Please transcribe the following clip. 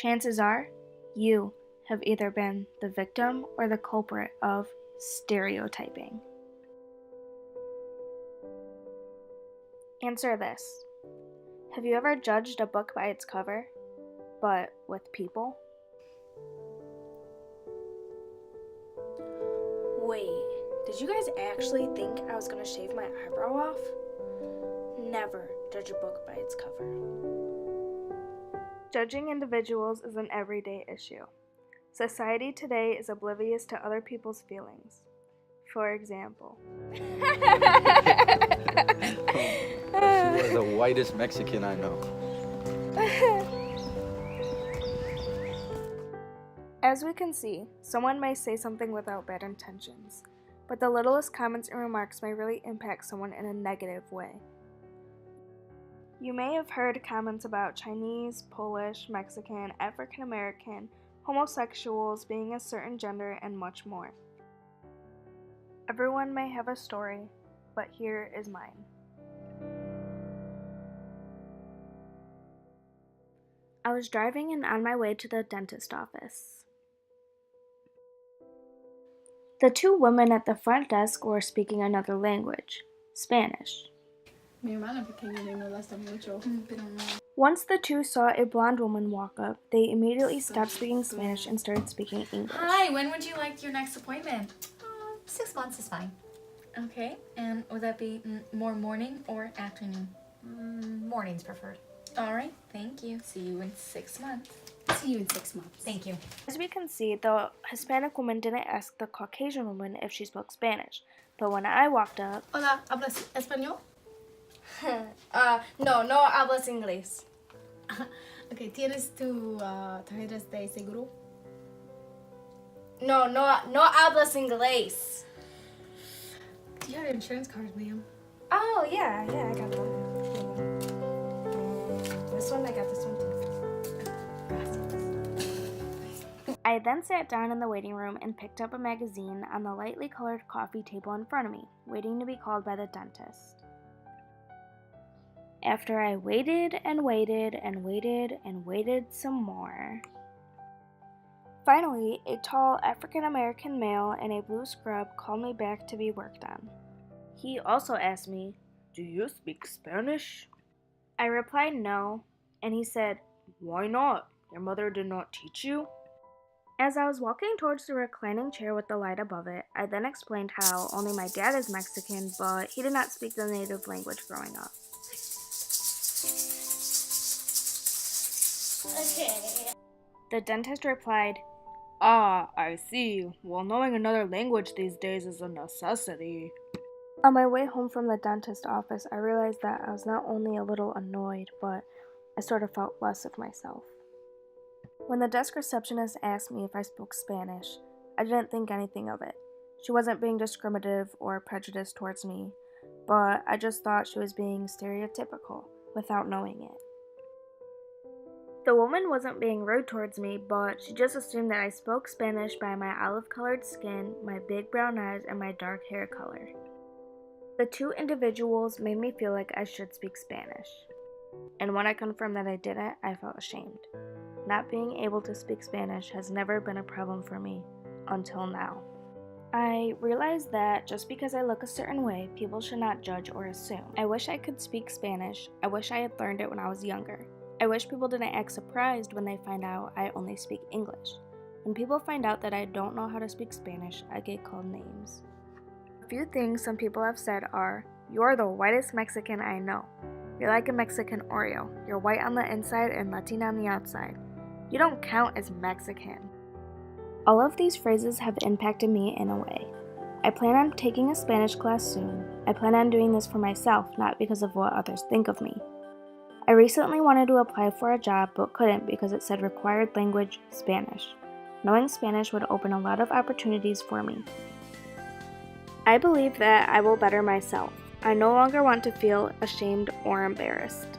chances are you have either been the victim or the culprit of stereotyping. Answer this. Have you ever judged a book by its cover, but with people? Wait, did you guys actually think I was gonna shave my eyebrow off? Never judge a book by its cover. Judging individuals is an everyday issue. Society today is oblivious to other people's feelings. For example, You are the whitest Mexican I know. As we can see, someone may say something without bad intentions, but the littlest comments and remarks may really impact someone in a negative way. You may have heard comments about Chinese, Polish, Mexican, African American, homosexuals, being a certain gender, and much more. Everyone may have a story, but here is mine. I was driving and on my way to the dentist office. The two women at the front desk were speaking another language, Spanish. Mi hermana pequeña me molesta mucho, pero no. Once the two saw a blonde woman walk up, they immediately stopped speaking Spanish and started speaking English. Hi, when would you like your next appointment? 6 months is fine. Okay, and would that be more morning or afternoon? Morning's preferred. All right, thank you. See you in 6 months. See you in 6 months. Thank you. As we can see, the Hispanic woman didn't ask the Caucasian woman if she spoke Spanish, but when I walked up, Hola, ¿hablas español? no hablas inglés. Okay, ¿tienes tu tarjetas de seguro? No hablas inglés. Do you have your insurance card, ma'am? Oh, yeah, I got one. This one, I got this one too. I then sat down in the waiting room and picked up a magazine on the lightly colored coffee table in front of me, waiting to be called by the dentist. After I waited and waited and waited and waited some more, finally, a tall African-American male in a blue scrub called me back to be worked on. He also asked me, "Do you speak Spanish?" I replied no, and he said, "Why not? Your mother did not teach you?" As I was walking towards the reclining chair with the light above it, I then explained how only my dad is Mexican, but he did not speak the native language growing up. Okay. The dentist replied, "Ah, I see. Well, knowing another language these days is a necessity." On my way home from the dentist office, I realized that I was not only a little annoyed, but I sort of felt less of myself. When the desk receptionist asked me if I spoke Spanish, I didn't think anything of it. She wasn't being discriminative or prejudiced towards me, but I just thought she was being stereotypical without knowing it. The woman wasn't being rude towards me, but she just assumed that I spoke Spanish by my olive-colored skin, my big brown eyes, and my dark hair color. The two individuals made me feel like I should speak Spanish. And when I confirmed that I didn't, I felt ashamed. Not being able to speak Spanish has never been a problem for me, until now. I realized that just because I look a certain way, people should not judge or assume. I wish I could speak Spanish. I wish I had learned it when I was younger. I wish people didn't act surprised when they find out I only speak English. When people find out that I don't know how to speak Spanish, I get called names. A few things some people have said are, "You're the whitest Mexican I know. You're like a Mexican Oreo. You're white on the inside and Latina on the outside. You don't count as Mexican." All of these phrases have impacted me in a way. I plan on taking a Spanish class soon. I plan on doing this for myself, not because of what others think of me. I recently wanted to apply for a job but couldn't because it said required language Spanish. Knowing Spanish would open a lot of opportunities for me. I believe that I will better myself. I no longer want to feel ashamed or embarrassed.